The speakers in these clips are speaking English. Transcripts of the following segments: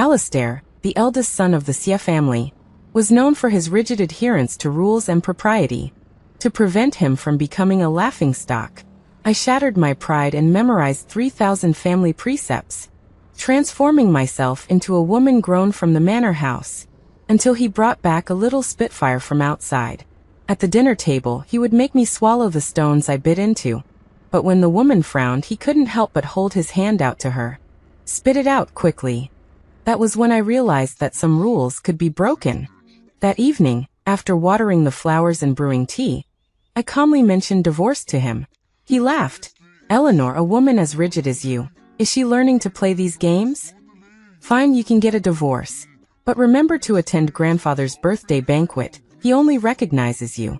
Alistair, the eldest son of the Xie family, was known for his rigid adherence to rules and propriety. To prevent him from becoming a laughingstock, I shattered my pride and memorized 3,000 family precepts, transforming myself into a woman grown from the manor house, until he brought back a little Spitfire from outside. At the dinner table, he would make me swallow the stones I bit into, but when the woman frowned, he couldn't help but hold his hand out to her. Spit it out quickly. That was when I realized that some rules could be broken. That evening, after watering the flowers and brewing tea, I calmly mentioned divorce to him. He laughed. Eleanor, a woman as rigid as you, is she learning to play these games? Fine, you can get a divorce. But remember to attend grandfather's birthday banquet. He only recognizes you.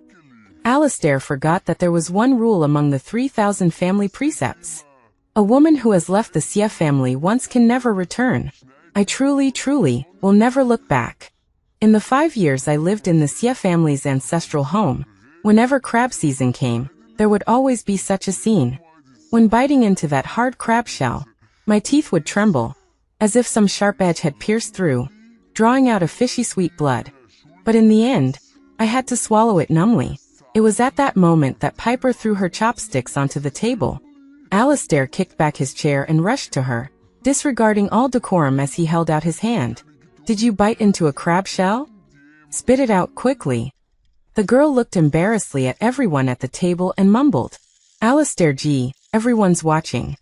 Alistair forgot that there was one rule among the 3,000 family precepts. A woman who has left the Xie family once can never return. I truly will never look back. In the 5 years I lived in the Xie family's ancestral home, whenever crab season came, there would always be such a scene. When biting into that hard crab shell, my teeth would tremble, as if some sharp edge had pierced through, drawing out a fishy sweet blood. But in the end, I had to swallow it numbly. It was at that moment that Piper threw her chopsticks onto the table. Alistair kicked back his chair and rushed to her, disregarding all decorum as he held out his hand. Did you bite into a crab shell? Spit it out quickly. The girl looked embarrassedly at everyone at the table and mumbled, Alistair, gee, everyone's watching.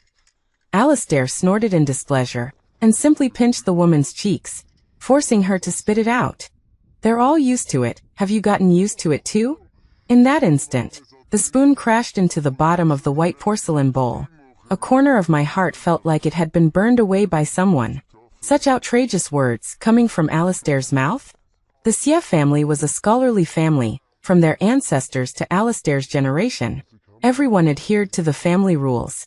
Alistair snorted in displeasure, and simply pinched the woman's cheeks, forcing her to spit it out. They're all used to it, have you gotten used to it too? In that instant, the spoon crashed into the bottom of the white porcelain bowl. A corner of my heart felt like it had been burned away by someone. Such outrageous words coming from Alistair's mouth? The Xie family was a scholarly family, from their ancestors to Alistair's generation. Everyone adhered to the family rules,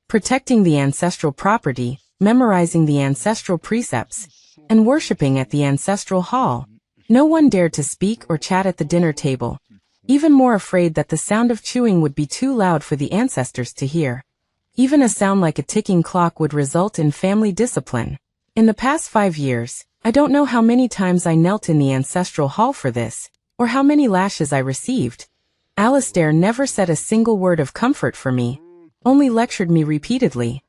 protecting the ancestral property, memorizing the ancestral precepts, and worshipping at the ancestral hall. No one dared to speak or chat at the dinner table, even more afraid that the sound of chewing would be too loud for the ancestors to hear. Even a sound like a ticking clock would result in family discipline. In the past 5 years, I don't know how many times I knelt in the ancestral hall for this, or how many lashes I received. Alistair never said a single word of comfort for me, only lectured me repeatedly.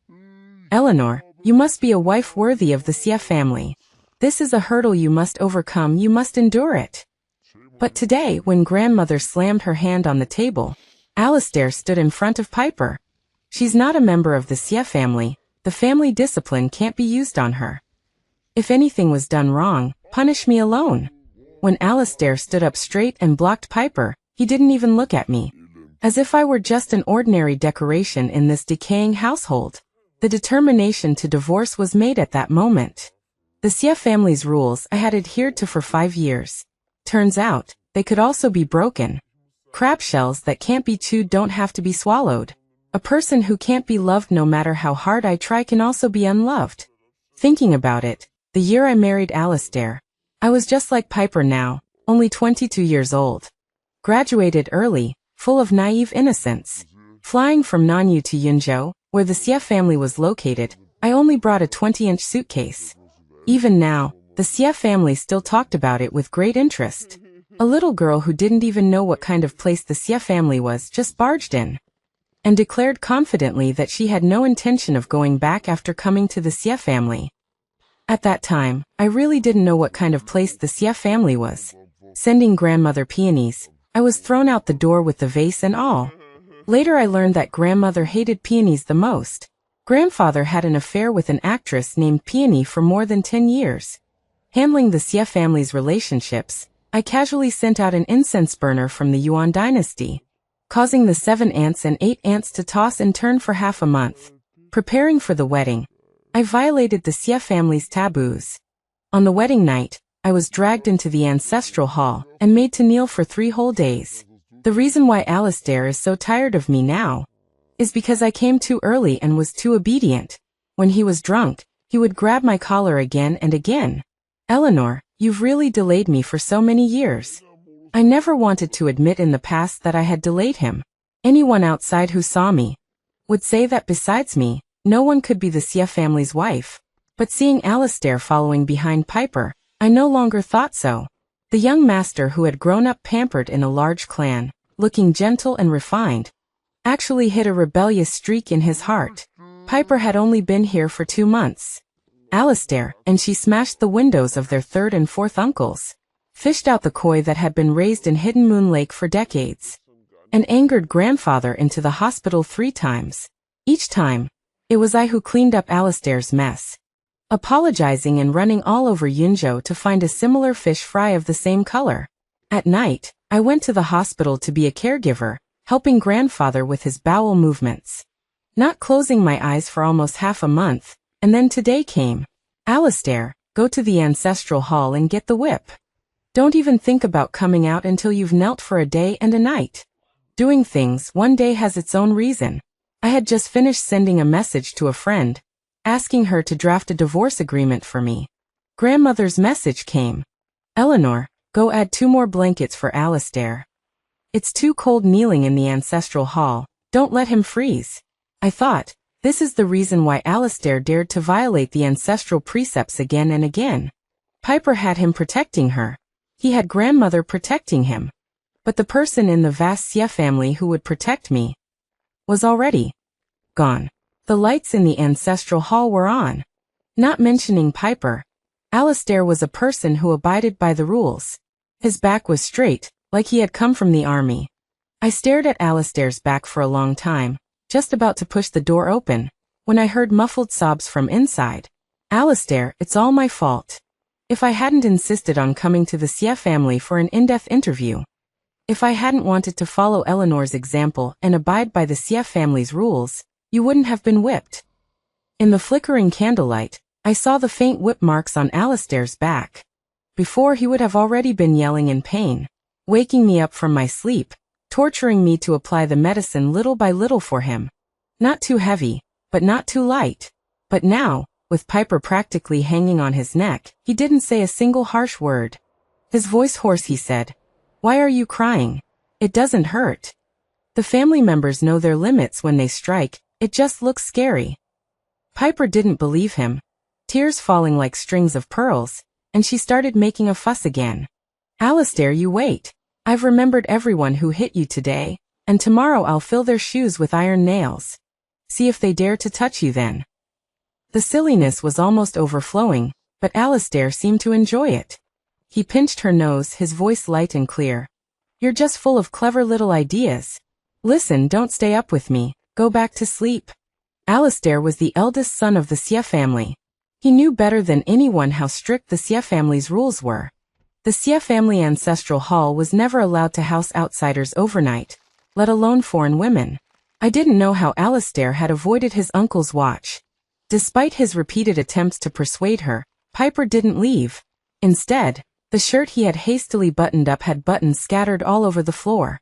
Eleanor, you must be a wife worthy of the Xie family. This is a hurdle you must overcome, you must endure it. But today, when grandmother slammed her hand on the table, Alistair stood in front of Piper. She's not a member of the Xie family, the family discipline can't be used on her. If anything was done wrong, punish me alone. When Alistair stood up straight and blocked Piper, he didn't even look at me. As if I were just an ordinary decoration in this decaying household. The determination to divorce was made at that moment. The Xie family's rules I had adhered to for 5 years. Turns out, they could also be broken. Crab shells that can't be chewed don't have to be swallowed. A person who can't be loved no matter how hard I try can also be unloved. Thinking about it, the year I married Alistair, I was just like Piper now, only 22 years old. Graduated early, full of naive innocence. Flying from Nanyu to Yunzhou, where the Xie family was located, I only brought a 20-inch suitcase. Even now, the Xie family still talked about it with great interest. A little girl who didn't even know what kind of place the Xie family was just barged in, and declared confidently that she had no intention of going back after coming to the Xie family. At that time, I really didn't know what kind of place the Xie family was. Sending grandmother peonies, I was thrown out the door with the vase and all. Later I learned that grandmother hated peonies the most. Grandfather had an affair with an actress named Peony for more than 10 years. Handling the Xie family's relationships, I casually sent out an incense burner from the Yuan dynasty, causing the 7 aunts and 8 aunts to toss and turn for half a month. Preparing for the wedding, I violated the Xie family's taboos. On the wedding night, I was dragged into the ancestral hall and made to kneel for 3 whole days. The reason why Alistair is so tired of me now is because I came too early and was too obedient. When he was drunk, he would grab my collar again and again. Eleanor, you've really delayed me for so many years. I never wanted to admit in the past that I had delayed him. Anyone outside who saw me would say that besides me, no one could be the Xie family's wife. But seeing Alistair following behind Piper, I no longer thought so. The young master who had grown up pampered in a large clan, looking gentle and refined, actually hid a rebellious streak in his heart. Piper had only been here for 2 months. Alistair and she smashed the windows of their third and fourth uncles, fished out the koi that had been raised in Hidden Moon Lake for decades, and angered grandfather into the hospital 3 times. Each time, it was I who cleaned up Alistair's mess, apologizing and running all over Yunzhou to find a similar fish fry of the same color. At night, I went to the hospital to be a caregiver, helping grandfather with his bowel movements, not closing my eyes for almost half a month, and then today came. Alistair, go to the ancestral hall and get the whip. Don't even think about coming out until you've knelt for a day and a night. Doing things one day has its own reason. I had just finished sending a message to a friend, asking her to draft a divorce agreement for me. Grandmother's message came. Eleanor, go add 2 more blankets for Alistair. It's too cold kneeling in the ancestral hall, don't let him freeze. I thought, this is the reason why Alistair dared to violate the ancestral precepts again and again. Piper had him protecting her. He had grandmother protecting him. But the person in the vast Xie family who would protect me was already gone. The lights in the ancestral hall were on. Not mentioning Piper, Alistair was a person who abided by the rules. His back was straight, like he had come from the army. I stared at Alistair's back for a long time, just about to push the door open, when I heard muffled sobs from inside. Alistair, it's all my fault. If I hadn't insisted on coming to the Xie family for an in-depth interview, if I hadn't wanted to follow Eleanor's example and abide by the Xie family's rules, you wouldn't have been whipped. In the flickering candlelight, I saw the faint whip marks on Alistair's back. Before he would have already been yelling in pain, waking me up from my sleep, torturing me to apply the medicine little by little for him. Not too heavy, but not too light. But now, with Piper practically hanging on his neck, he didn't say a single harsh word. His voice hoarse, he said, "Why are you crying? It doesn't hurt." The family members know their limits when they strike, it just looks scary. Piper didn't believe him, tears falling like strings of pearls, and she started making a fuss again. Alistair, you wait. I've remembered everyone who hit you today, and tomorrow I'll fill their shoes with iron nails. See if they dare to touch you then. The silliness was almost overflowing, but Alistair seemed to enjoy it. He pinched her nose, his voice light and clear. You're just full of clever little ideas. Listen, don't stay up with me, go back to sleep. Alistair was the eldest son of the Xie family. He knew better than anyone how strict the Xie family's rules were. The Xie family ancestral hall was never allowed to house outsiders overnight, let alone foreign women. I didn't know how Alistair had avoided his uncle's watch. Despite his repeated attempts to persuade her, Piper didn't leave. Instead, the shirt he had hastily buttoned up had buttons scattered all over the floor.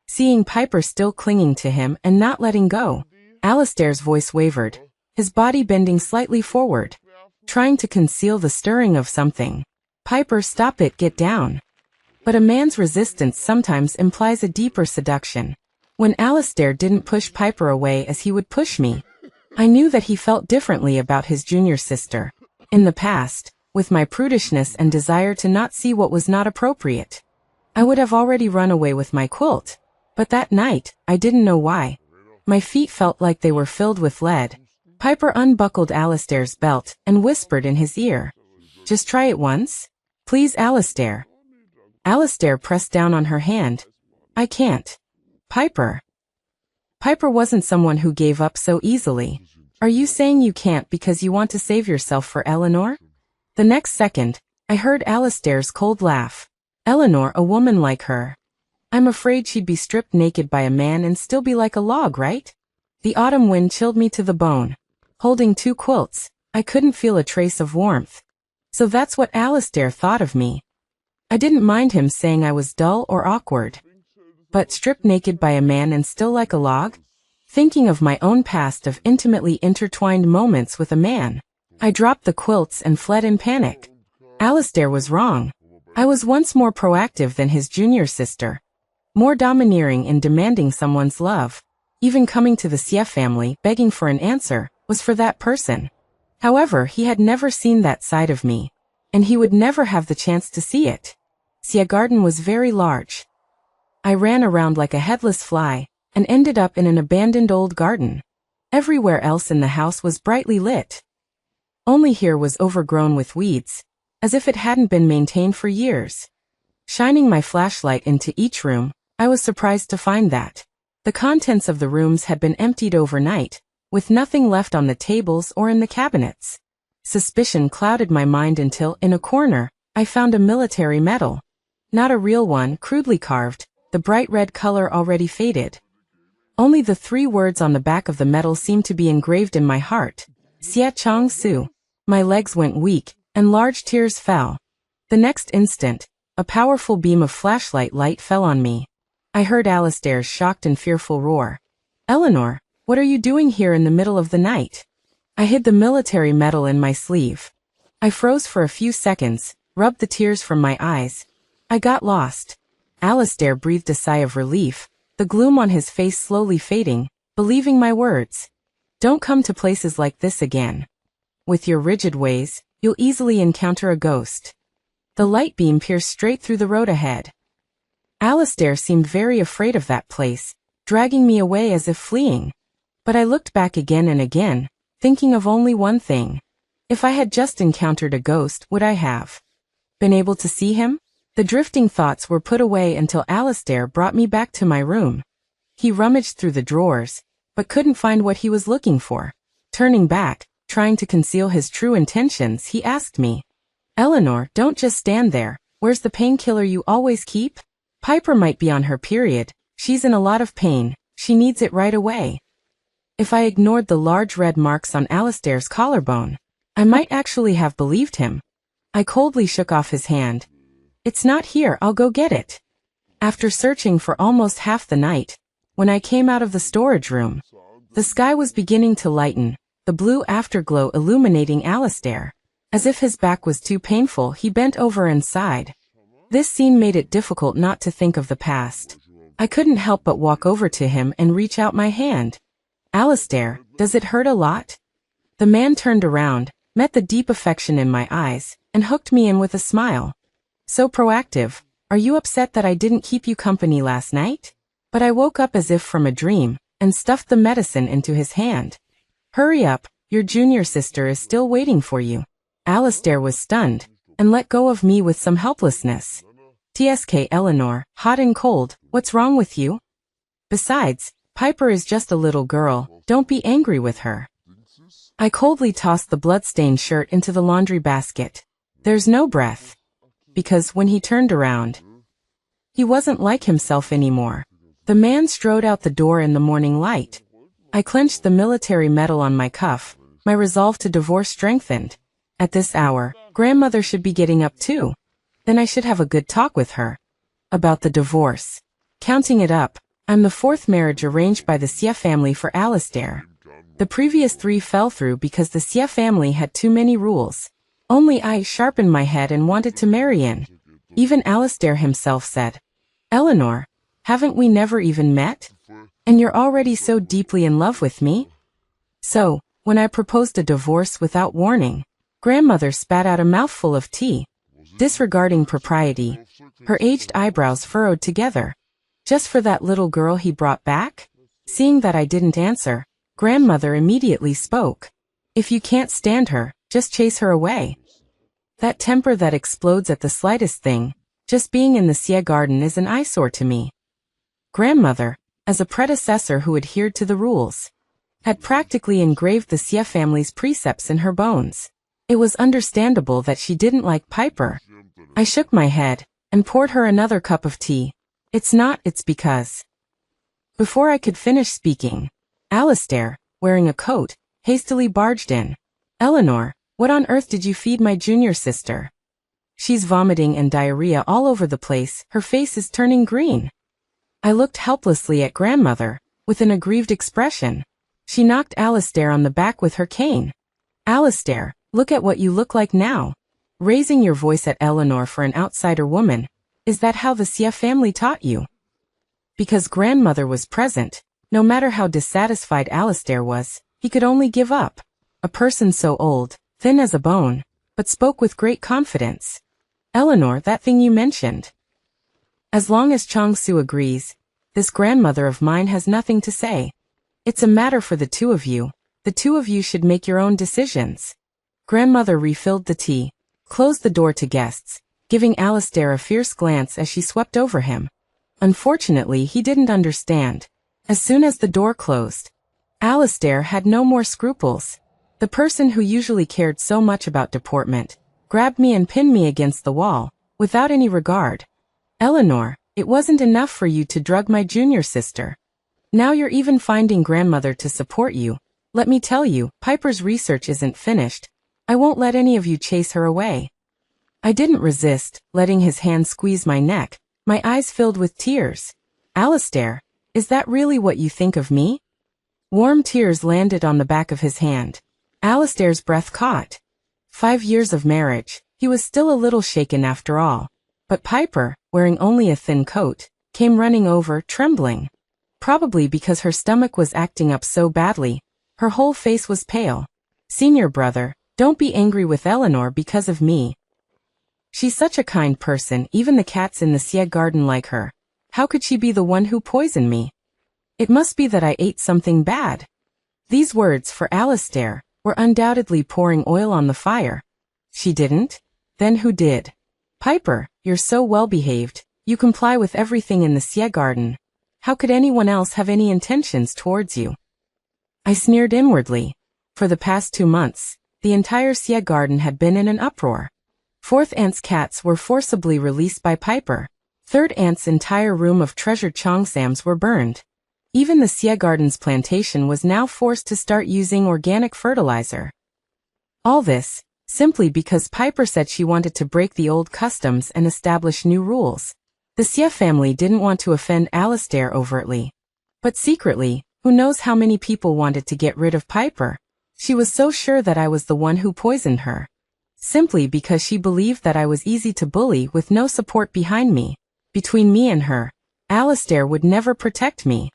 Seeing Piper still clinging to him and not letting go, Alistair's voice wavered, his body bending slightly forward, trying to conceal the stirring of something. Piper, stop it, get down. But a man's resistance sometimes implies a deeper seduction. When Alistair didn't push Piper away as he would push me, I knew that he felt differently about his junior sister. In the past, with my prudishness and desire to not see what was not appropriate, I would have already run away with my quilt. But that night, I didn't know why. My feet felt like they were filled with lead. Piper unbuckled Alistair's belt and whispered in his ear, "Just try it once. Please, Alistair." Alistair pressed down on her hand. "I can't. Piper." Piper wasn't someone who gave up so easily. "Are you saying you can't because you want to save yourself for Eleanor?" The next second, I heard Alistair's cold laugh. "Eleanor, a woman like her. I'm afraid she'd be stripped naked by a man and still be like a log, right?" The autumn wind chilled me to the bone. Holding 2 quilts, I couldn't feel a trace of warmth. So that's what Alistair thought of me. I didn't mind him saying I was dull or awkward. But stripped naked by a man and still like a log? Thinking of my own past of intimately intertwined moments with a man, I dropped the quilts and fled in panic. Alistair was wrong. I was once more proactive than his junior sister, more domineering in demanding someone's love. Even coming to the Xie family begging for an answer was for that person. However, he had never seen that side of me, and he would never have the chance to see it. Xia Garden was very large. I ran around like a headless fly, and ended up in an abandoned old garden. Everywhere else in the house was brightly lit. Only here was overgrown with weeds, as if it hadn't been maintained for years. Shining my flashlight into each room, I was surprised to find that the contents of the rooms had been emptied overnight, with nothing left on the tables or in the cabinets. Suspicion clouded my mind until, in a corner, I found a military medal. Not a real one, crudely carved, the bright red color already faded. Only the 3 words on the back of the medal seemed to be engraved in my heart. Xia Chong Su. My legs went weak, and large tears fell. The next instant, a powerful beam of flashlight light fell on me. I heard Alistair's shocked and fearful roar. "Eleanor, what are you doing here in the middle of the night?" I hid the military medal in my sleeve. I froze for a few seconds, rubbed the tears from my eyes. I got lost. Alistair breathed a sigh of relief, the gloom on his face slowly fading, believing my words. "Don't come to places like this again. With your rigid ways, you'll easily encounter a ghost." The light beam pierced straight through the road ahead. Alistair seemed very afraid of that place, dragging me away as if fleeing. But I looked back again and again, thinking of only one thing. If I had just encountered a ghost, would I have been able to see him? The drifting thoughts were put away until Alistair brought me back to my room. He rummaged through the drawers, but couldn't find what he was looking for. Turning back, trying to conceal his true intentions, he asked me, "Eleanor, don't just stand there. Where's the painkiller you always keep? Piper might be on her period. She's in a lot of pain. She needs it right away." If I ignored the large red marks on Alistair's collarbone, I might actually have believed him. I coldly shook off his hand. "It's not here, I'll go get it." After searching for almost half the night, when I came out of the storage room, the sky was beginning to lighten, the blue afterglow illuminating Alistair. As if his back was too painful, he bent over and sighed. This scene made it difficult not to think of the past. I couldn't help but walk over to him and reach out my hand. "Alistair, does it hurt a lot?" The man turned around, met the deep affection in my eyes, and hooked me in with a smile. "So proactive. Are you upset that I didn't keep you company last night?" But I woke up as if from a dream, and stuffed the medicine into his hand. "Hurry up, your junior sister is still waiting for you." Alistair was stunned, and let go of me with some helplessness. "TSK Eleanor, hot and cold, what's wrong with you? Besides, Piper is just a little girl, don't be angry with her." I coldly tossed the blood-stained shirt into the laundry basket. There's no breath. Because when he turned around, he wasn't like himself anymore. The man strode out the door in the morning light. I clenched the military medal on my cuff, my resolve to divorce strengthened. At this hour, grandmother should be getting up too. Then I should have a good talk with her about the divorce. Counting it up, I'm the 4th marriage arranged by the Xia family for Alistair. The previous 3 fell through because the Xia family had too many rules. Only I sharpened my head and wanted to marry in. Even Alistair himself said, "Eleanor, haven't we never even met? And you're already so deeply in love with me?" So, when I proposed a divorce without warning, grandmother spat out a mouthful of tea. Disregarding propriety, her aged eyebrows furrowed together. Just for that little girl he brought back? Seeing that I didn't answer, grandmother immediately spoke. "If you can't stand her, just chase her away." That temper that explodes at the slightest thing, just being in the Xia garden is an eyesore to me. Grandmother, as a predecessor who adhered to the rules, had practically engraved the Xia family's precepts in her bones. It was understandable that she didn't like Piper. I shook my head, and poured her another cup of tea. It's because. Before I could finish speaking, Alistair, wearing a coat, hastily barged in. "Eleanor, what on earth did you feed my junior sister? She's vomiting and diarrhea all over the place, her face is turning green." I looked helplessly at grandmother, with an aggrieved expression. She knocked Alistair on the back with her cane. "Alistair, look at what you look like now. Raising your voice at Eleanor for an outsider woman, is that how the Xia family taught you?" Because grandmother was present, no matter how dissatisfied Alistair was, he could only give up. a person so old, thin as a bone, but spoke with great confidence. Eleanor, that thing you mentioned. As long as Chang-Su agrees, this grandmother of mine has nothing to say. It's a matter for the two of you. The two of you should make your own decisions. Grandmother refilled the tea, closed the door to guests, giving Alistair a fierce glance as she swept over him. Unfortunately, he didn't understand. As soon as the door closed, Alistair had no more scruples. The person who usually cared so much about deportment grabbed me and pinned me against the wall, without any regard. Eleanor, it wasn't enough for you to drug my junior sister. Now you're even finding grandmother to support you. Let me tell you, Piper's research isn't finished. I won't let any of you chase her away. I didn't resist, letting his hand squeeze my neck, my eyes filled with tears. Alistair, is that really what you think of me? Warm tears landed on the back of his hand. Alistair's breath caught. 5 years of marriage, he was still a little shaken after all. But Piper, wearing only a thin coat, came running over, trembling. Probably because her stomach was acting up so badly, her whole face was pale. Senior brother, don't be angry with Eleanor because of me. She's such a kind person, even the cats in the Xie garden like her. How could she be the one who poisoned me? It must be that I ate something bad. These words, for Alistair, were undoubtedly pouring oil on the fire. She didn't? Then who did? Piper, you're so well behaved, you comply with everything in the Xie garden. How could anyone else have any intentions towards you? I sneered inwardly. For the past 2 months, the entire Xie garden had been in an uproar. Fourth Aunt's cats were forcibly released by Piper. Third Aunt's entire room of treasured Chongsams were burned. Even the Xie garden's plantation was now forced to start using organic fertilizer. All this, simply because Piper said she wanted to break the old customs and establish new rules. The Xie family didn't want to offend Alistair overtly. But secretly, who knows how many people wanted to get rid of Piper? She was so sure that I was the one who poisoned her. Simply because she believed that I was easy to bully with no support behind me. Between me and her, Alistair would never protect me.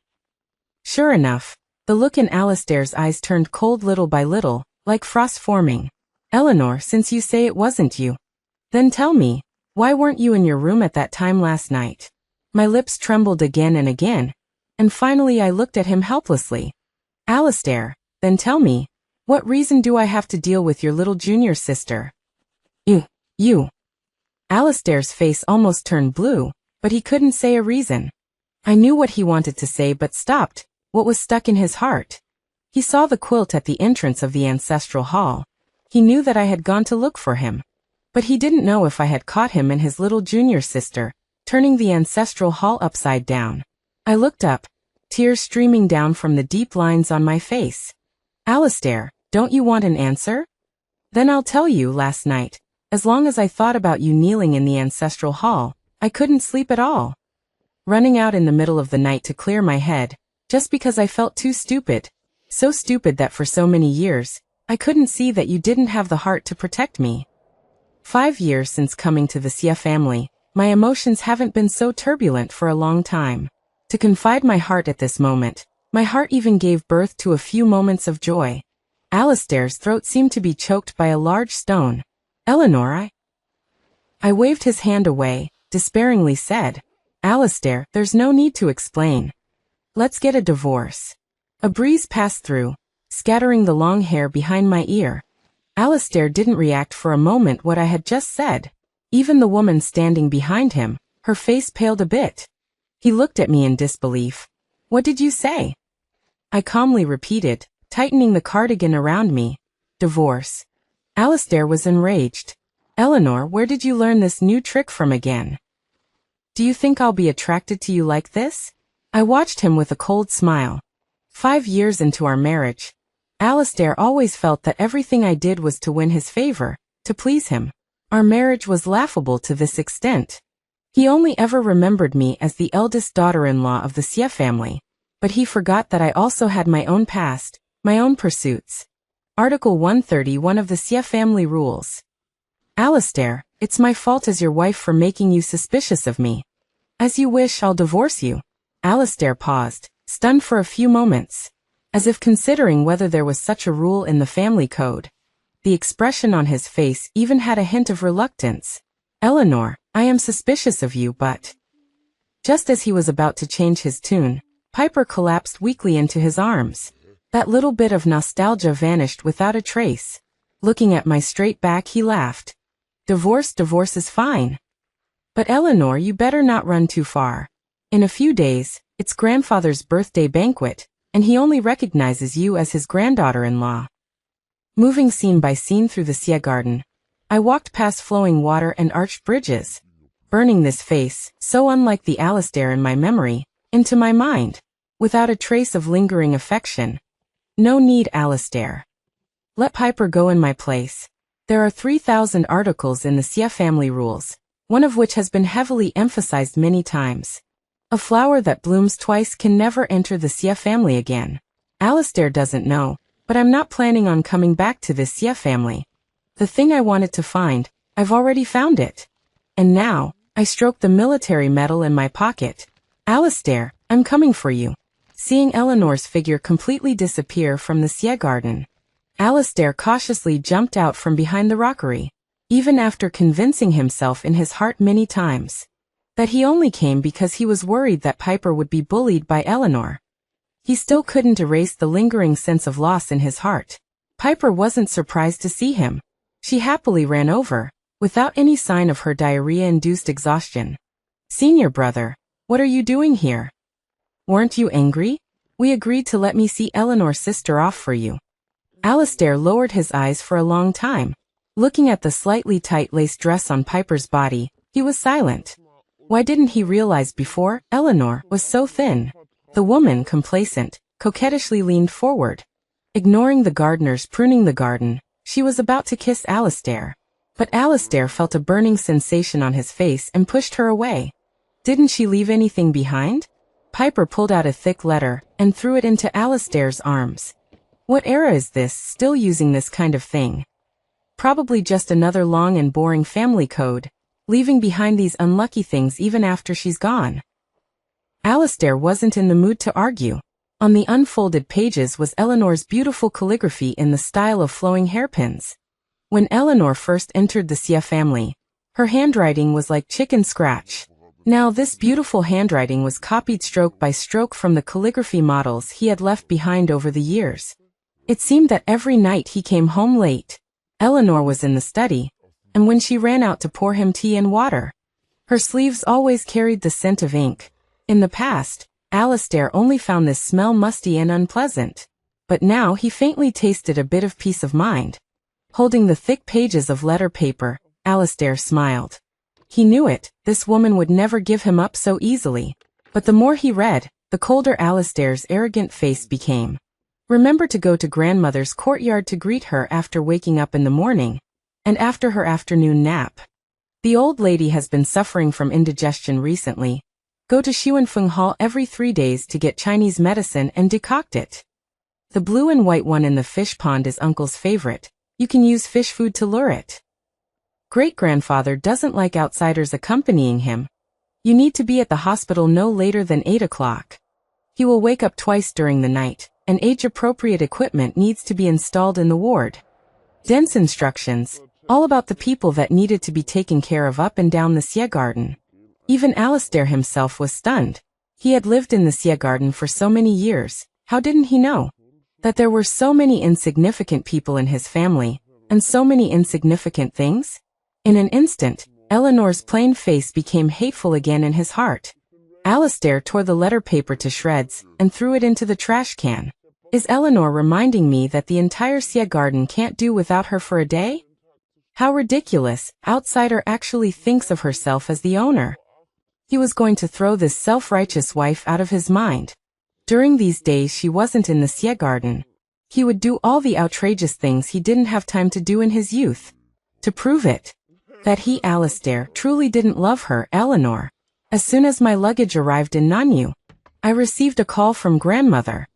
Sure enough, the look in Alistair's eyes turned cold little by little, like frost forming. Eleanor, since you say it wasn't you, then tell me, why weren't you in your room at that time last night? My lips trembled again and again, and finally I looked at him helplessly. Alistair, then tell me, what reason do I have to deal with your little junior sister? You. Alistair's face almost turned blue, but he couldn't say a reason. I knew what he wanted to say but stopped, what was stuck in his heart. He saw the quilt at the entrance of the ancestral hall. He knew that I had gone to look for him. But he didn't know if I had caught him and his little junior sister, turning the ancestral hall upside down. I looked up, tears streaming down from the deep lines on my face. Alistair, don't you want an answer? Then I'll tell you. Last night, as long as I thought about you kneeling in the ancestral hall, I couldn't sleep at all. Running out in the middle of the night to clear my head, just because I felt too stupid. So stupid that for so many years, I couldn't see that you didn't have the heart to protect me. 5 years since coming to the Xie family, my emotions haven't been so turbulent for a long time. To confide my heart at this moment, my heart even gave birth to a few moments of joy. Alistair's throat seemed to be choked by a large stone. Eleanor, I waved his hand away, despairingly said, Alistair, there's no need to explain. Let's get a divorce. A breeze passed through, scattering the long hair behind my ear. Alistair didn't react for a moment what I had just said. Even the woman standing behind him, her face paled a bit. He looked at me in disbelief. What did you say? I calmly repeated, tightening the cardigan around me. Divorce. Alistair was enraged. Eleanor, where did you learn this new trick from again? Do you think I'll be attracted to you like this? I watched him with a cold smile. 5 years into our marriage, Alistair always felt that everything I did was to win his favor, to please him. Our marriage was laughable to this extent. He only ever remembered me as the eldest daughter-in-law of the Xie family, but he forgot that I also had my own past, my own pursuits. Article 131 of the Xie family rules. Alistair, it's my fault as your wife for making you suspicious of me. As you wish, I'll divorce you. Alistair paused, stunned for a few moments. as if considering whether there was such a rule in the family code. The expression on his face even had a hint of reluctance. Eleanor, I am suspicious of you, but... Just as he was about to change his tune, Piper collapsed weakly into his arms. That little bit of nostalgia vanished without a trace. Looking at my straight back, he laughed. Divorce is fine. But Eleanor, you better not run too far. In a few days, it's grandfather's birthday banquet, and he only recognizes you as his granddaughter-in-law. Moving scene by scene through the Tiergarten, I walked past flowing water and arched bridges, burning this face, so unlike the Alistair in my memory, into my mind, without a trace of lingering affection. No need, Alistair. Let Piper go in my place. There are 3,000 articles in the Xie family rules, one of which has been heavily emphasized many times. A flower that blooms twice can never enter the Xie family again. Alistair doesn't know, but I'm not planning on coming back to this Xie family. The thing I wanted to find, I've already found it. And now, I stroke the military medal in my pocket. Alistair, I'm coming for you. Seeing Eleanor's figure completely disappear from the Tiergarten, Alistair cautiously jumped out from behind the rockery, even after convincing himself in his heart many times that he only came because he was worried that Piper would be bullied by Eleanor. He still couldn't erase the lingering sense of loss in his heart. Piper wasn't surprised to see him. She happily ran over, without any sign of her diarrhea-induced exhaustion. Senior brother, what are you doing here? Weren't you angry? We agreed to let me see Eleanor's sister off for you. Alistair lowered his eyes for a long time. Looking at the slightly tight-laced dress on Piper's body, he was silent. Why didn't he realize before? Eleanor was so thin. The woman, complacent, coquettishly leaned forward. Ignoring the gardeners pruning the garden, she was about to kiss Alistair. But Alistair felt a burning sensation on his face and pushed her away. Didn't she leave anything behind? Piper pulled out a thick letter and threw it into Alistair's arms. What era is this, still using this kind of thing? Probably just another long and boring family code, leaving behind these unlucky things even after she's gone. Alistair wasn't in the mood to argue. On the unfolded pages was Eleanor's beautiful calligraphy in the style of flowing hairpins. When Eleanor first entered the Xie family, her handwriting was like chicken scratch. Now this beautiful handwriting was copied stroke by stroke from the calligraphy models he had left behind over the years. It seemed that every night he came home late, Eleanor was in the study, and when she ran out to pour him tea and water, her sleeves always carried the scent of ink. In the past, Alistair only found this smell musty and unpleasant, but now he faintly tasted a bit of peace of mind. Holding the thick pages of letter paper, Alistair smiled. He knew it, this woman would never give him up so easily. But the more he read, the colder Alistair's arrogant face became. Remember to go to grandmother's courtyard to greet her after waking up in the morning, and after her afternoon nap. The old lady has been suffering from indigestion recently. Go to Xuanfeng Hall every 3 days to get Chinese medicine and decoct it. The blue and white one in the fish pond is Uncle's favorite. You can use fish food to lure it. Great-grandfather doesn't like outsiders accompanying him. You need to be at the hospital no later than 8 o'clock. He will wake up twice during the night, and age-appropriate equipment needs to be installed in the ward. Dense instructions, all about the people that needed to be taken care of up and down the Tiergarten. Even Alistair himself was stunned. He had lived in the Tiergarten for so many years, how didn't he know that there were so many insignificant people in his family, and so many insignificant things? In an instant, Eleanor's plain face became hateful again in his heart. Alistair tore the letter paper to shreds and threw it into the trash can. Is Eleanor reminding me that the entire Tiergarten can't do without her for a day? How ridiculous, outsider actually thinks of herself as the owner. He was going to throw this self-righteous wife out of his mind. During these days she wasn't in the Tiergarten. He would do all the outrageous things he didn't have time to do in his youth. To prove it, that he, Alistair, truly didn't love her, Eleanor. As soon as my luggage arrived in Nanyu, I received a call from grandmother.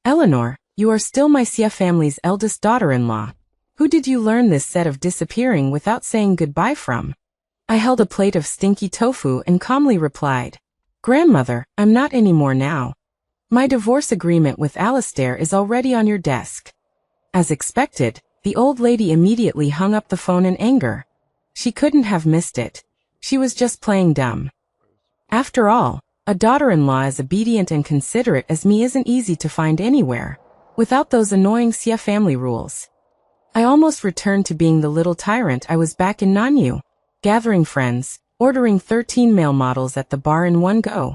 Eleanor, you are still my Xie family's eldest daughter-in-law. Who did you learn this set of disappearing without saying goodbye from? I held a plate of stinky tofu and calmly replied, Grandmother, I'm not anymore now. My divorce agreement with Alistair is already on your desk. As expected, the old lady immediately hung up the phone in anger. She couldn't have missed it. She was just playing dumb. After all, a daughter-in-law as obedient and considerate as me isn't easy to find anywhere, without those annoying Xie family rules. I almost returned to being the little tyrant I was back in Nanyu, gathering friends, ordering 13 male models at the bar in one go,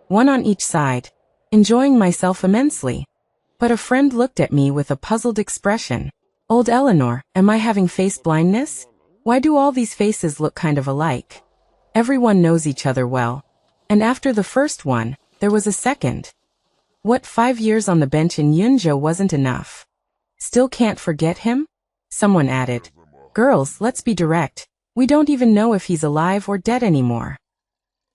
one on each side, enjoying myself immensely. But a friend looked at me with a puzzled expression. Old Eleanor, am I having face blindness? Why do all these faces look kind of alike? Everyone knows each other well. And after the first one, there was a second. What, 5 years on the bench in Yunzhou wasn't enough? Still can't forget him? Someone added. Girls, let's be direct. We don't even know if he's alive or dead anymore.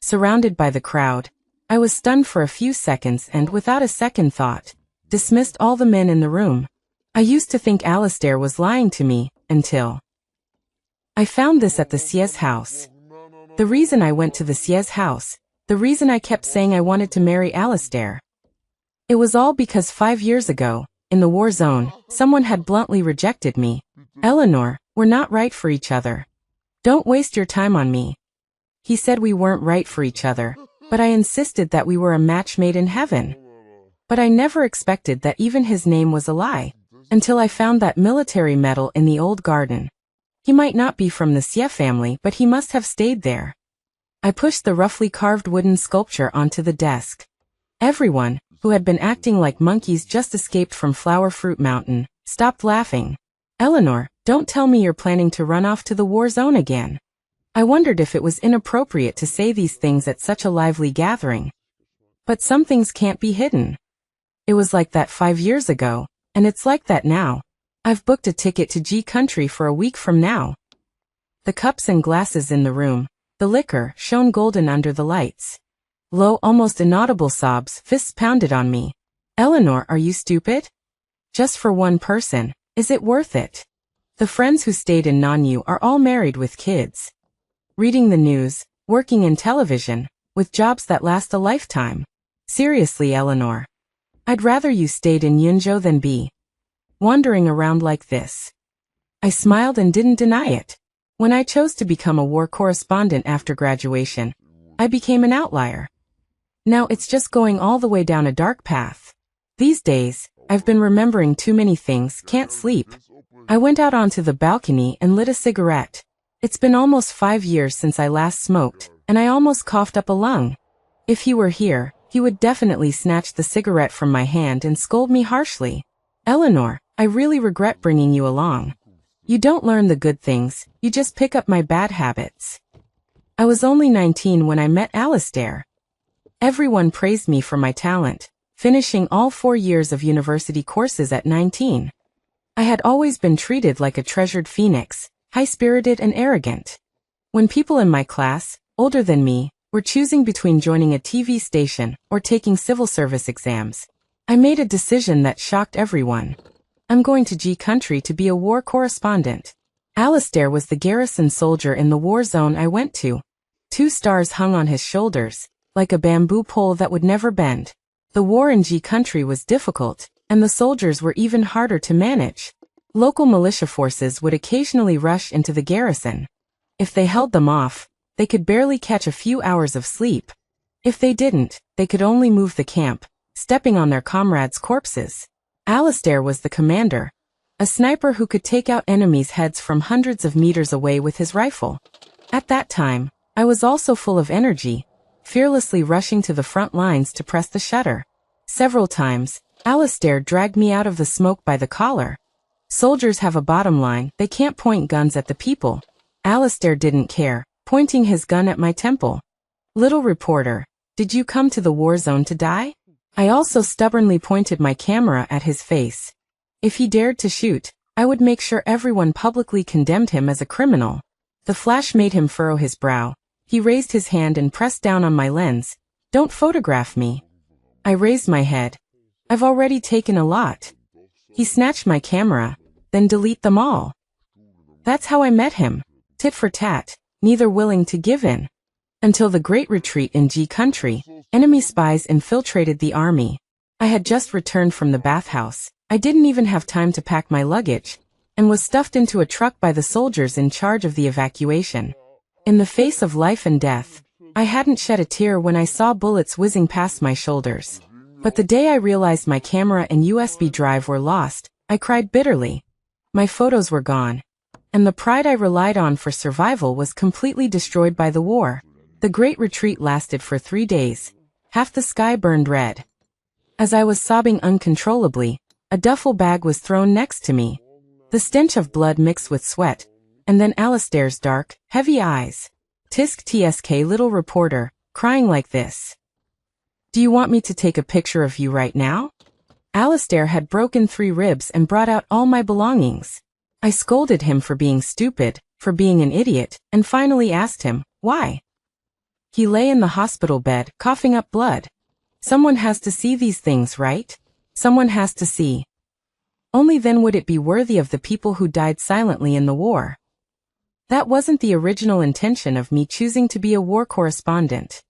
Surrounded by the crowd, I was stunned for a few seconds and, without a second thought, dismissed all the men in the room. I used to think Alistair was lying to me, until I found this at the Xie's house. The reason I went to the Xie's house, the reason I kept saying I wanted to marry Alistair. It was all because 5 years ago, in the war zone, someone had bluntly rejected me. Eleanor, we're not right for each other. Don't waste your time on me. He said we weren't right for each other, but I insisted that we were a match made in heaven. But I never expected that even his name was a lie, until I found that military medal in the old garden. He might not be from the Xie family, but he must have stayed there. I pushed the roughly carved wooden sculpture onto the desk. Everyone, who had been acting like monkeys just escaped from Flower Fruit Mountain, stopped laughing. Eleanor, don't tell me you're planning to run off to the war zone again. I wondered if it was inappropriate to say these things at such a lively gathering. But some things can't be hidden. It was like that 5 years ago, and it's like that now. I've booked a ticket to G Country for a week from now. The cups and glasses in the room, the liquor, shone golden under the lights. Low, almost inaudible sobs, fists pounded on me. Eleanor, are you stupid? Just for one person, is it worth it? The friends who stayed in Nanyu are all married with kids. Reading the news, working in television, with jobs that last a lifetime. Seriously, Eleanor. I'd rather you stayed in Yunzhou than be wandering around like this. I smiled and didn't deny it. When I chose to become a war correspondent after graduation, I became an outlier. Now it's just going all the way down a dark path. These days, I've been remembering too many things, can't sleep. I went out onto the balcony and lit a cigarette. It's been almost 5 years since I last smoked, and I almost coughed up a lung. If he were here, he would definitely snatch the cigarette from my hand and scold me harshly. Eleanor, I really regret bringing you along. You don't learn the good things, you just pick up my bad habits. I was only 19 when I met Alistair. Everyone praised me for my talent, finishing all 4 years of university courses at 19. I had always been treated like a treasured phoenix, high-spirited and arrogant. When people in my class, older than me, were choosing between joining a TV station or taking civil service exams, I made a decision that shocked everyone. I'm going to G Country to be a war correspondent. Alistair was the garrison soldier in the war zone I went to. 2 stars hung on his shoulders, like a bamboo pole that would never bend. The war in G Country was difficult, and the soldiers were even harder to manage. Local militia forces would occasionally rush into the garrison. If they held them off, they could barely catch a few hours of sleep. If they didn't, they could only move the camp, stepping on their comrades' corpses. Alistair was the commander, a sniper who could take out enemies' heads from hundreds of meters away with his rifle. At that time, I was also full of energy, fearlessly rushing to the front lines to press the shutter. Several times, Alistair dragged me out of the smoke by the collar. Soldiers have a bottom line, they can't point guns at the people. Alistair didn't care, pointing his gun at my temple. Little reporter, did you come to the war zone to die? I also stubbornly pointed my camera at his face. If he dared to shoot, I would make sure everyone publicly condemned him as a criminal. The flash made him furrow his brow. He raised his hand and pressed down on my lens. Don't photograph me. I raised my head. I've already taken a lot. He snatched my camera, then delete them all. That's how I met him, tit for tat, neither willing to give in. Until the Great Retreat in G Country, enemy spies infiltrated the army. I had just returned from the bathhouse. I didn't even have time to pack my luggage, and was stuffed into a truck by the soldiers in charge of the evacuation. In the face of life and death, I hadn't shed a tear when I saw bullets whizzing past my shoulders. But the day I realized my camera and USB drive were lost, I cried bitterly. My photos were gone, and the pride I relied on for survival was completely destroyed by the war. The Great Retreat lasted for 3 days. Half the sky burned red. As I was sobbing uncontrollably, a duffel bag was thrown next to me. The stench of blood mixed with sweat, and then Alistair's dark, heavy eyes. Tisk tsk little reporter, crying like this. Do you want me to take a picture of you right now? Alistair had broken 3 ribs and brought out all my belongings. I scolded him for being stupid, for being an idiot, and finally asked him, why? He lay in the hospital bed, coughing up blood. Someone has to see these things, right? Someone has to see. Only then would it be worthy of the people who died silently in the war. That wasn't the original intention of me choosing to be a war correspondent.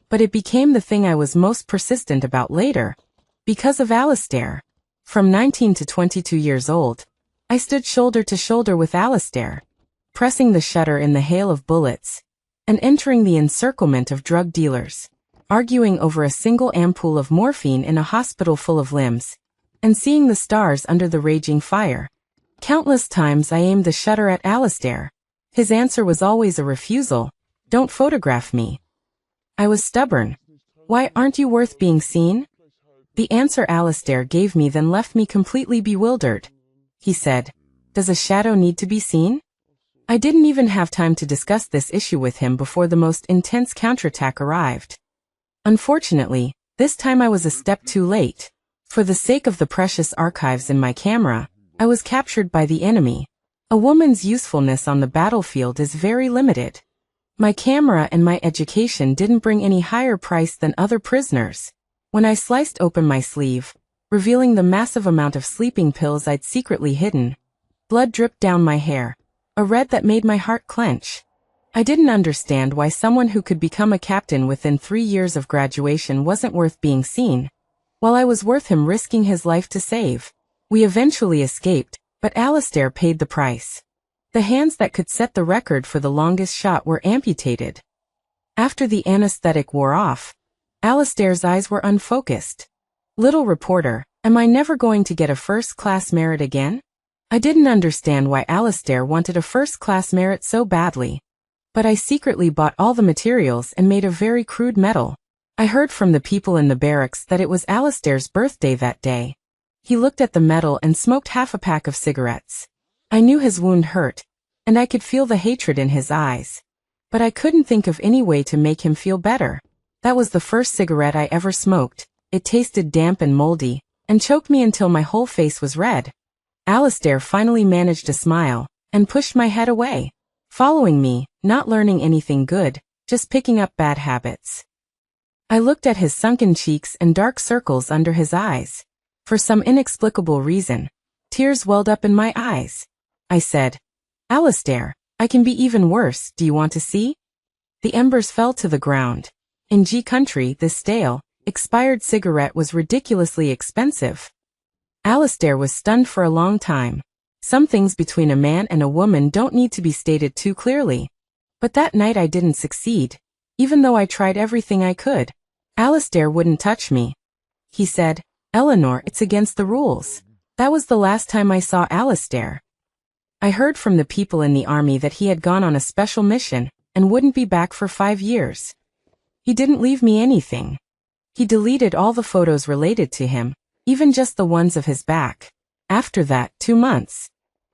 But it became the thing I was most persistent about later. Because of Alistair. From 19 to 22 years old, I stood shoulder to shoulder with Alistair, pressing the shutter in the hail of bullets, and entering the encirclement of drug dealers, arguing over a single ampoule of morphine in a hospital full of limbs, and seeing the stars under the raging fire. Countless times I aimed the shutter at Alistair. His answer was always a refusal. Don't photograph me. I was stubborn. Why aren't you worth being seen? The answer Alistair gave me then left me completely bewildered. He said, does a shadow need to be seen? I didn't even have time to discuss this issue with him before the most intense counterattack arrived. Unfortunately, this time I was a step too late. For the sake of the precious archives in my camera, I was captured by the enemy. A woman's usefulness on the battlefield is very limited. My camera and my education didn't bring any higher price than other prisoners. When I sliced open my sleeve, revealing the massive amount of sleeping pills I'd secretly hidden, blood dripped down my hair, a red that made my heart clench. I didn't understand why someone who could become a captain within 3 years of graduation wasn't worth being seen, while I was worth him risking his life to save. We eventually escaped, but Alistair paid the price. The hands that could set the record for the longest shot were amputated. After the anesthetic wore off, Alistair's eyes were unfocused. Little reporter, am I never going to get a first-class merit again? I didn't understand why Alistair wanted a first-class merit so badly. But I secretly bought all the materials and made a very crude medal. I heard from the people in the barracks that it was Alistair's birthday that day. He looked at the medal and smoked half a pack of cigarettes. I knew his wound hurt, and I could feel the hatred in his eyes. But I couldn't think of any way to make him feel better. That was the first cigarette I ever smoked. It tasted damp and moldy, and choked me until my whole face was red. Alistair finally managed to smile, and pushed my head away, following me, not learning anything good, just picking up bad habits. I looked at his sunken cheeks and dark circles under his eyes. For some inexplicable reason, tears welled up in my eyes. I said, Alistair, I can be even worse, do you want to see? The embers fell to the ground. In G country, this stale, expired cigarette was ridiculously expensive. Alistair was stunned for a long time. Some things between a man and a woman don't need to be stated too clearly. But that night I didn't succeed, even though I tried everything I could. Alistair wouldn't touch me. He said, Eleanor, it's against the rules. That was the last time I saw Alistair. I heard from the people in the army that he had gone on a special mission and wouldn't be back for 5 years. He didn't leave me anything. He deleted all the photos related to him, even just the ones of his back. After that, 2 months,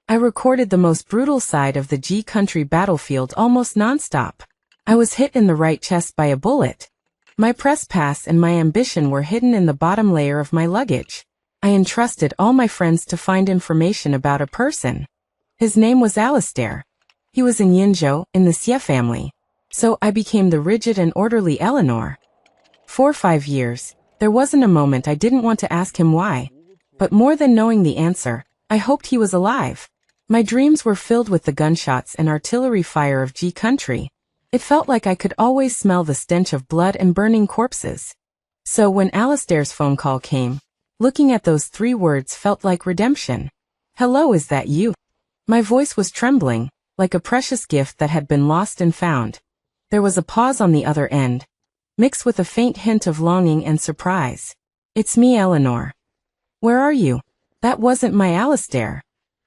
I recorded the most brutal side of the G country battlefield almost nonstop. I was hit in the right chest by a bullet. My press pass and my ambition were hidden in the bottom layer of my luggage. I entrusted all my friends to find information about a person. His name was Alistair. He was in Yinzhou, in the Xie family. So I became the rigid and orderly Eleanor. For 5 years, there wasn't a moment I didn't want to ask him why. But more than knowing the answer, I hoped he was alive. My dreams were filled with the gunshots and artillery fire of G country. It felt like I could always smell the stench of blood and burning corpses. So when Alistair's phone call came, Looking at those 3 words felt like redemption. Hello, is that you? My voice was trembling, like a precious gift that had been lost and found. There was a pause on the other end, mixed with a faint hint of longing and surprise. It's me, Eleanor. Where are you? That wasn't my Alistair.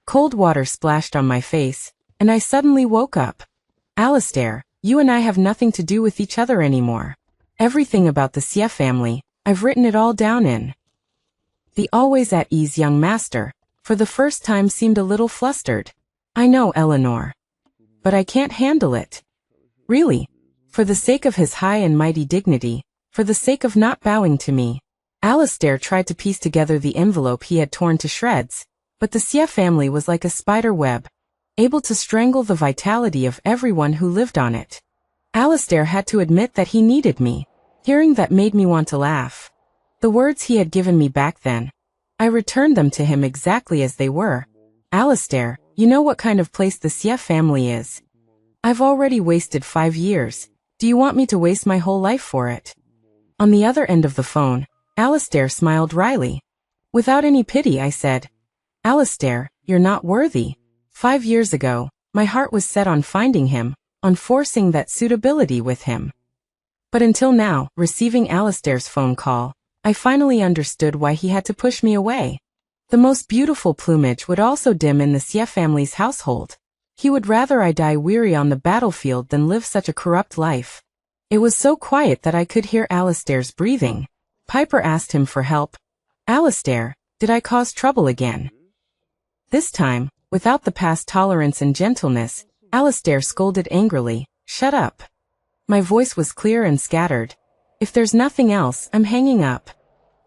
Cold water splashed on my face, and I suddenly woke up. Alistair, you and I have nothing to do with each other anymore. Everything about the Xie family, I've written it all down in. The always at ease young master, for the first time, seemed a little flustered. I know, Eleanor. But I can't handle it. Really. For the sake of his high and mighty dignity, for the sake of not bowing to me. Alistair tried to piece together the envelope he had torn to shreds, but the Xie family was like a spider web, able to strangle the vitality of everyone who lived on it. Alistair had to admit that he needed me. Hearing that made me want to laugh. The words he had given me back then, I returned them to him exactly as they were. Alistair, you know what kind of place the Xie family is. I've already wasted 5 years. Do you want me to waste my whole life for it? On the other end of the phone, Alistair smiled wryly. Without any pity, I said, Alistair, you're not worthy. 5 years ago, my heart was set on finding him, on forcing that suitability with him. But until now, receiving Alistair's phone call, I finally understood why he had to push me away. The most beautiful plumage would also dim in the Xie family's household. He would rather I die weary on the battlefield than live such a corrupt life. It was so quiet that I could hear Alistair's breathing. Piper asked him for help. Alistair, did I cause trouble again? This time, without the past tolerance and gentleness, Alistair scolded angrily, Shut up. My voice was clear and scattered. If there's nothing else, I'm hanging up.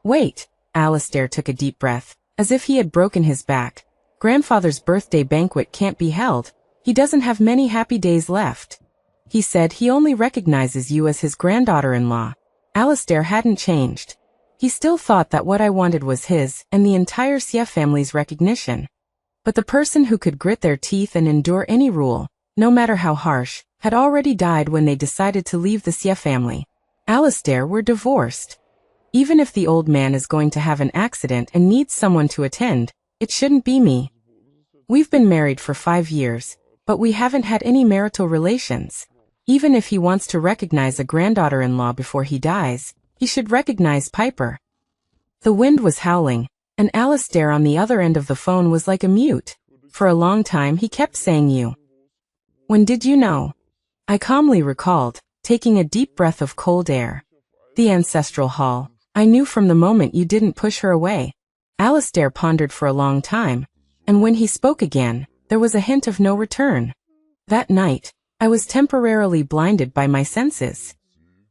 Wait, Alistair took a deep breath, as if he had broken his back. Grandfather's birthday banquet can't be held. He doesn't have many happy days left. He said he only recognizes you as his granddaughter-in-law. Alistair hadn't changed. He still thought that what I wanted was his and the entire Xie family's recognition. But the person who could grit their teeth and endure any rule, no matter how harsh, had already died when they decided to leave the Xie family. Alistair were divorced. Even if the old man is going to have an accident and needs someone to attend, it shouldn't be me. We've been married for 5 years, but we haven't had any marital relations. Even if he wants to recognize a granddaughter-in-law before he dies, he should recognize Piper. The wind was howling, and Alistair on the other end of the phone was like a mute. For a long time he kept saying you. When did you know? I calmly recalled, taking a deep breath of cold air. The ancestral hall. I knew from the moment you didn't push her away. Alistair pondered for a long time, and when he spoke again, there was a hint of no return. That night, I was temporarily blinded by my senses.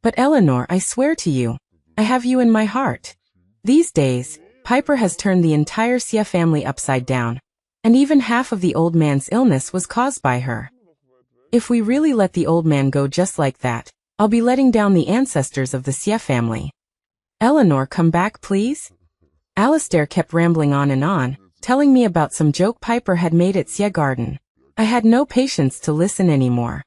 But Eleanor, I swear to you, I have you in my heart. These days, Piper has turned the entire Xie family upside down, and even half of the old man's illness was caused by her. If we really let the old man go just like that, I'll be letting down the ancestors of the Xie family. Eleanor, come back, please? Alistair kept rambling on, telling me about some joke Piper had made at Xie Garden. I had no patience to listen anymore.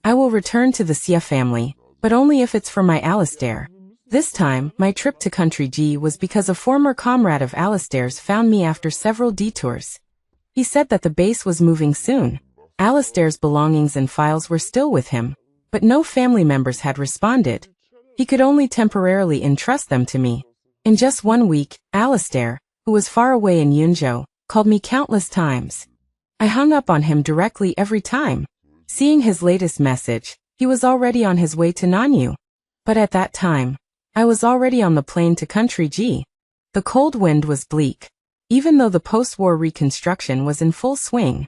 I will return to the Xie family, but only if it's for my Alistair. This time, my trip to Country G was because a former comrade of Alistair's found me after several detours. He said that the base was moving soon. Alistair's belongings and files were still with him, but no family members had responded. He could only temporarily entrust them to me. In just 1 week, Alistair, who was far away in Yunzhou, called me countless times. I hung up on him directly every time. Seeing his latest message, he was already on his way to Nanyu. But at that time, I was already on the plane to Country G. The cold wind was bleak, even though the post-war reconstruction was in full swing.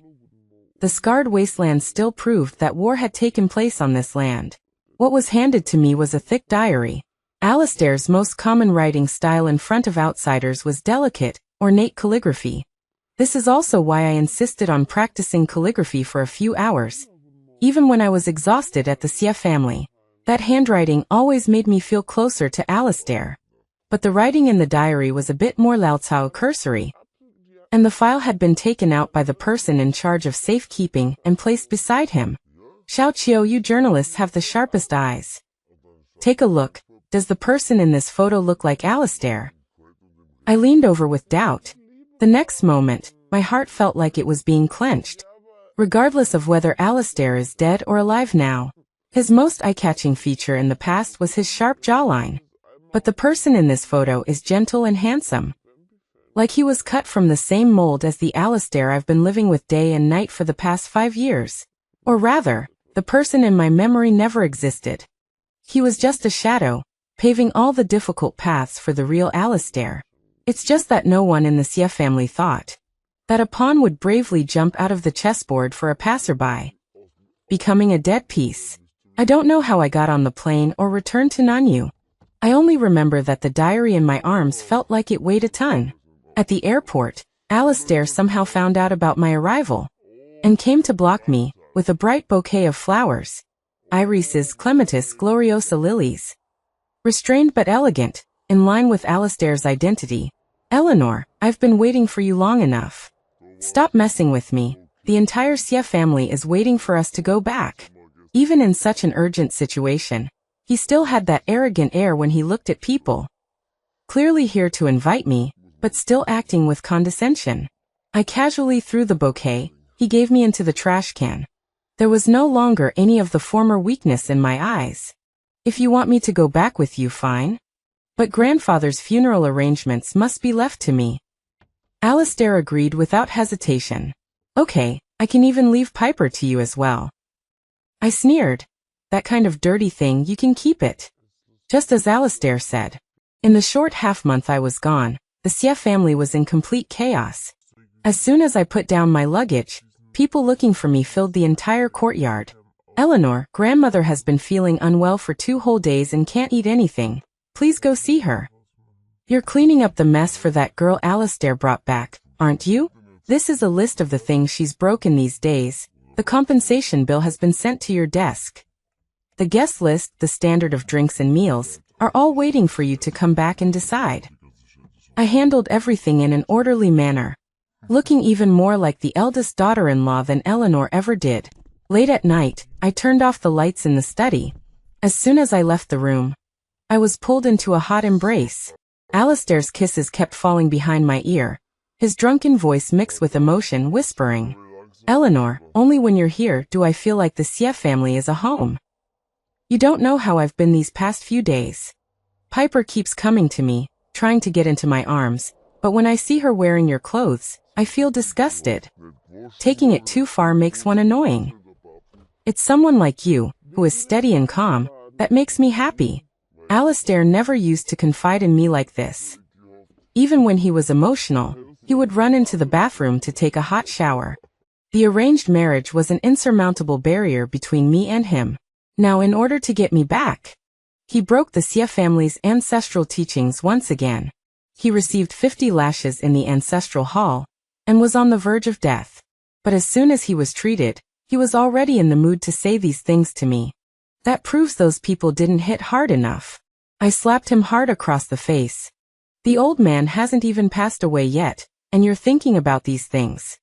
The scarred wasteland still proved that war had taken place on this land. What was handed to me was a thick diary. Alistair's most common writing style in front of outsiders was delicate, ornate calligraphy. This is also why I insisted on practicing calligraphy for a few hours. Even when I was exhausted at the Xie family, that handwriting always made me feel closer to Alistair. But the writing in the diary was a bit more Lao Cao cursory, and the file had been taken out by the person in charge of safekeeping and placed beside him. Xiao Qiu, you journalists have the sharpest eyes. Take a look. Does the person in this photo look like Alistair? I leaned over with doubt. The next moment, my heart felt like it was being clenched. Regardless of whether Alistair is dead or alive now, his most eye-catching feature in the past was his sharp jawline. But the person in this photo is gentle and handsome. Like he was cut from the same mold as the Alistair I've been living with day and night for the past 5 years. Or rather, the person in my memory never existed. He was just a shadow, paving all the difficult paths for the real Alistair. It's just that no one in the Xie family thought that a pawn would bravely jump out of the chessboard for a passerby, becoming a dead piece. I don't know how I got on the plane or returned to Nanyu. I only remember that the diary in my arms felt like it weighed a ton. At the airport, Alistair somehow found out about my arrival and came to block me with a bright bouquet of flowers. Iris's Clematis gloriosa lilies. Restrained but elegant, in line with Alistair's identity. Eleanor, I've been waiting for you long enough. Stop messing with me. The entire Xie family is waiting for us to go back. Even in such an urgent situation, he still had that arrogant air when he looked at people. Clearly here to invite me, but still acting with condescension. I casually threw the bouquet he gave me into the trash can. There was no longer any of the former weakness in my eyes. If you want me to go back with you, fine. But grandfather's funeral arrangements must be left to me. Alistair agreed without hesitation. Okay, I can even leave Piper to you as well. I sneered. That kind of dirty thing, you can keep it. Just as Alistair said. In the short half-month I was gone, the Xie family was in complete chaos. As soon as I put down my luggage, people looking for me filled the entire courtyard. Eleanor, grandmother has been feeling unwell for 2 whole days and can't eat anything. Please go see her. You're cleaning up the mess for that girl Alistair brought back, aren't you? This is a list of the things she's broken these days. The compensation bill has been sent to your desk. The guest list, the standard of drinks and meals, are all waiting for you to come back and decide. I handled everything in an orderly manner, looking even more like the eldest daughter-in-law than Eleanor ever did. Late at night, I turned off the lights in the study. As soon as I left the room, I was pulled into a hot embrace. Alistair's kisses kept falling behind my ear, his drunken voice mixed with emotion whispering, Eleanor, only when you're here do I feel like the Xie family is a home. You don't know how I've been these past few days. Piper keeps coming to me, trying to get into my arms, but when I see her wearing your clothes, I feel disgusted. Taking it too far makes one annoying. It's someone like you, who is steady and calm, that makes me happy. Alistair never used to confide in me like this. Even when he was emotional, he would run into the bathroom to take a hot shower. The arranged marriage was an insurmountable barrier between me and him. Now in order to get me back, he broke the Xie family's ancestral teachings once again. He received 50 lashes in the ancestral hall, and was on the verge of death. But as soon as he was treated, he was already in the mood to say these things to me. That proves those people didn't hit hard enough. I slapped him hard across the face. The old man hasn't even passed away yet, and you're thinking about these things.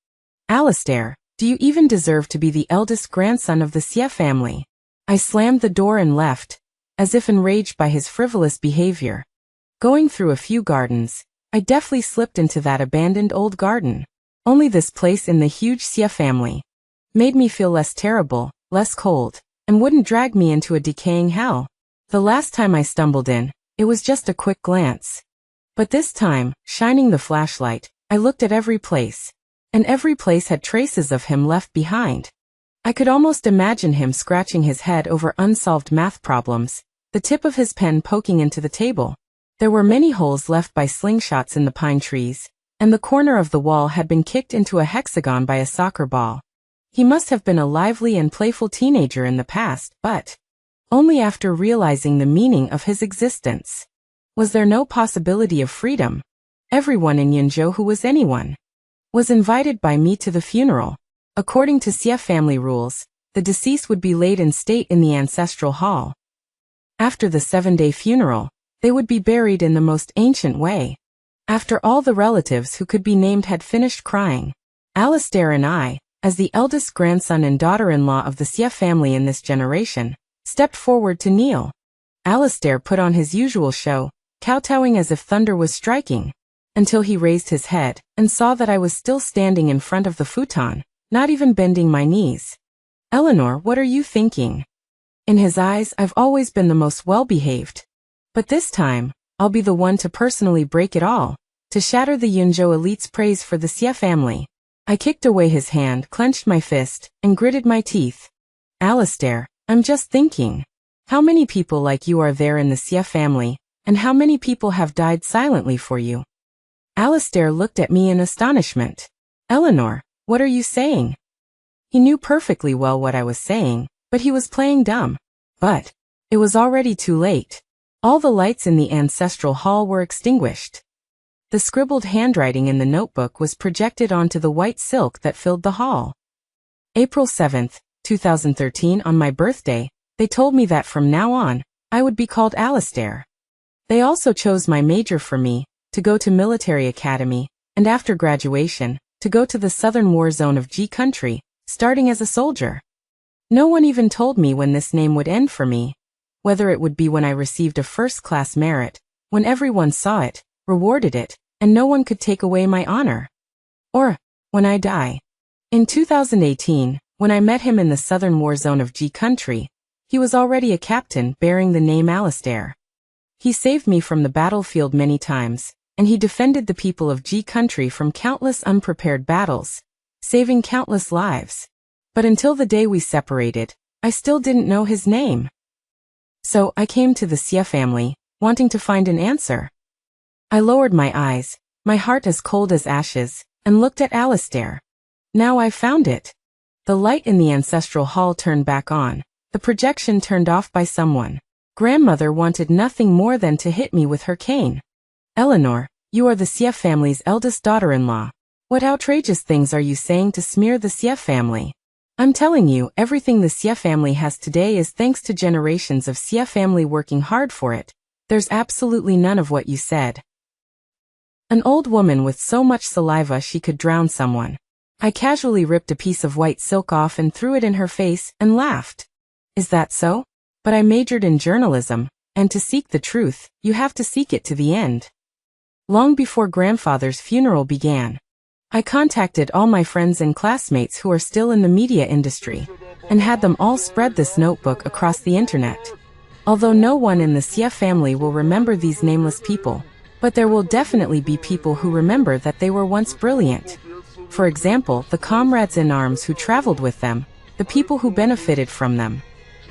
Alistair, do you even deserve to be the eldest grandson of the Xie family? I slammed the door and left, as if enraged by his frivolous behavior. Going through a few gardens, I deftly slipped into that abandoned old garden. Only this place in the huge Xie family made me feel less terrible, less cold, and wouldn't drag me into a decaying hell. The last time I stumbled in, it was just a quick glance. But this time, shining the flashlight, I looked at every place. And every place had traces of him left behind. I could almost imagine him scratching his head over unsolved math problems, the tip of his pen poking into the table. There were many holes left by slingshots in the pine trees, and the corner of the wall had been kicked into a hexagon by a soccer ball. He must have been a lively and playful teenager in the past, but only after realizing the meaning of his existence. Was there no possibility of freedom? Everyone in Yunzhou who was anyone was invited by me to the funeral. According to Xie family rules, the deceased would be laid in state in the ancestral hall. After the 7-day funeral, they would be buried in the most ancient way. After all the relatives who could be named had finished crying, Alistair and I, as the eldest grandson and daughter-in-law of the Xie family in this generation, stepped forward to kneel. Alistair put on his usual show, kowtowing as if thunder was striking. until he raised his head and saw that I was still standing in front of the futon, not even bending my knees. "Eleanor, what are you thinking?" In his eyes, I've always been the most well-behaved. But this time, I'll be the one to personally break it all, to shatter the Yunzhou elite's praise for the Xie family. I kicked away his hand, clenched my fist, and gritted my teeth. "Alistair, I'm just thinking. How many people like you are there in the Xie family, and how many people have died silently for you?" Alistair looked at me in astonishment. "Eleanor, what are you saying?" He knew perfectly well what I was saying, but he was playing dumb. But it was already too late. All the lights in the ancestral hall were extinguished. The scribbled handwriting in the notebook was projected onto the white silk that filled the hall. April 7th, 2013, on my birthday, they told me that from now on, I would be called Alistair. They also chose my major for me, to go to military academy, and after graduation, to go to the southern war zone of G country, starting as a soldier. No one even told me when this name would end for me, whether it would be when I received a first-class merit, when everyone saw it, rewarded it, and no one could take away my honor, or when I die. In 2018, when I met him in the southern war zone of G country, he was already a captain bearing the name Alistair. He saved me from the battlefield many times, and he defended the people of G country from countless unprepared battles, saving countless lives. But until the day we separated, I still didn't know his name. So I came to the Xie family, wanting to find an answer. I lowered my eyes, my heart as cold as ashes, and looked at Alistair. Now I found it. The light in the ancestral hall turned back on, the projection turned off by someone. Grandmother wanted nothing more than to hit me with her cane. "Eleanor, you are the Xie family's eldest daughter-in-law. What outrageous things are you saying to smear the Xie family? I'm telling you, everything the Xie family has today is thanks to generations of Xie family working hard for it. There's absolutely none of what you said." An old woman with so much saliva she could drown someone. I casually ripped a piece of white silk off and threw it in her face and laughed. "Is that so? But I majored in journalism, and to seek the truth, you have to seek it to the end." Long before grandfather's funeral began, I contacted all my friends and classmates who are still in the media industry, and had them all spread this notebook across the internet. Although no one in the Xie family will remember these nameless people, but there will definitely be people who remember that they were once brilliant. For example, the comrades in arms who traveled with them, the people who benefited from them.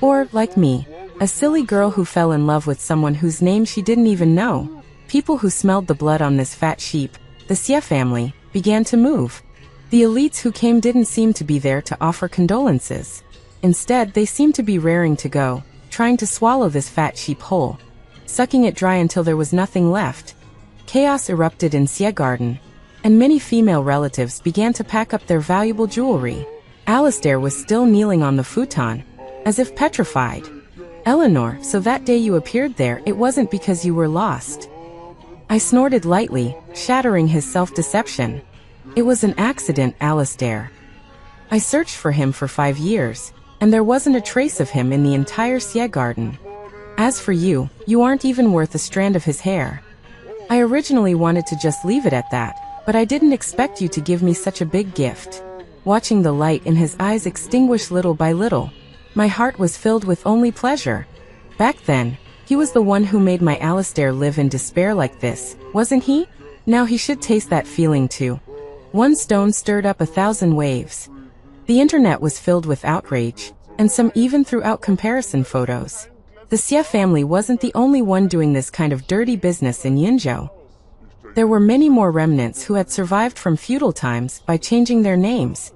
Or, like me, a silly girl who fell in love with someone whose name she didn't even know. People who smelled the blood on this fat sheep, the Xie family, began to move. The elites who came didn't seem to be there to offer condolences. Instead, they seemed to be raring to go, trying to swallow this fat sheep whole, sucking it dry until there was nothing left. Chaos erupted in Xie Garden, and many female relatives began to pack up their valuable jewelry. Alistair was still kneeling on the futon, as if petrified. "Eleanor, so that day you appeared there, it wasn't because you were lost." I snorted lightly, shattering his self-deception. "It was an accident, Alistair. I searched for him for 5 years, and there wasn't a trace of him in the entire Xie Garden. As for you, you aren't even worth a strand of his hair. I originally wanted to just leave it at that, but I didn't expect you to give me such a big gift." Watching the light in his eyes extinguish little by little, my heart was filled with only pleasure. Back then, he was the one who made my Alistair live in despair like this, wasn't he? Now he should taste that feeling too. One stone stirred up 1,000 waves. The internet was filled with outrage, and some even threw out comparison photos. The Xie family wasn't the only one doing this kind of dirty business in Yunzhou. There were many more remnants who had survived from feudal times by changing their names.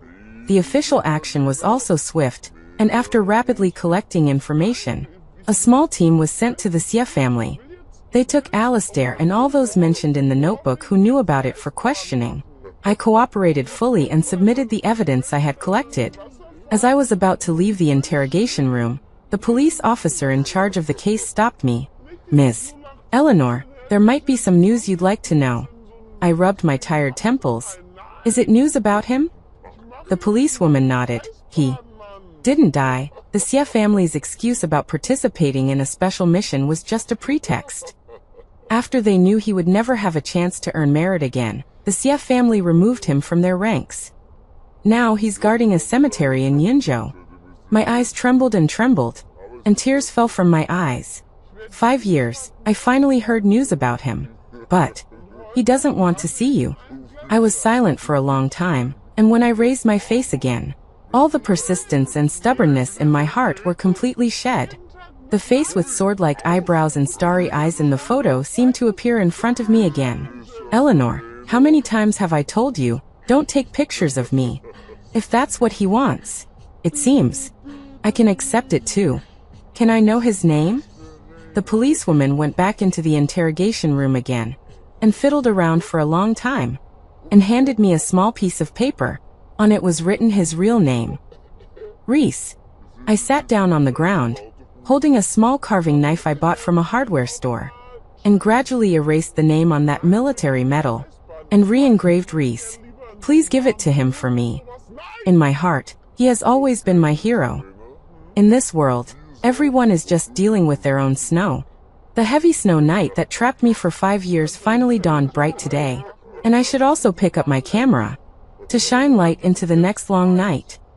The official action was also swift, and after rapidly collecting information, a small team was sent to the Xie family. They took Alistair and all those mentioned in the notebook who knew about it for questioning. I cooperated fully and submitted the evidence I had collected. As I was about to leave the interrogation room, the police officer in charge of the case stopped me. "Miss Eleanor, there might be some news you'd like to know." I rubbed my tired temples. "Is it news about him?" The policewoman nodded. "He didn't die. The Xie family's excuse about participating in a special mission was just a pretext." After they knew he would never have a chance to earn merit again, the Xie family removed him from their ranks. Now he's guarding a cemetery in Yinzhou. My eyes trembled, and tears fell from my eyes. 5 years, I finally heard news about him. But he doesn't want to see you. I was silent for a long time, and when I raised my face again, all the persistence and stubbornness in my heart were completely shed. The face with sword-like eyebrows and starry eyes in the photo seemed to appear in front of me again. Eleanor, how many times have I told you, don't take pictures of me? If that's what he wants, it seems, I can accept it too. Can I know his name? The policewoman went back into the interrogation room again, and fiddled around for a long time, and handed me a small piece of paper. On it was written his real name. Reese. I sat down on the ground, holding a small carving knife I bought from a hardware store, and gradually erased the name on that military medal, and re-engraved Reese. Please give it to him for me. In my heart, he has always been my hero. In this world, everyone is just dealing with their own snow. The heavy snow night that trapped me for 5 years finally dawned bright today, and I should also pick up my camera to shine light into the next long night.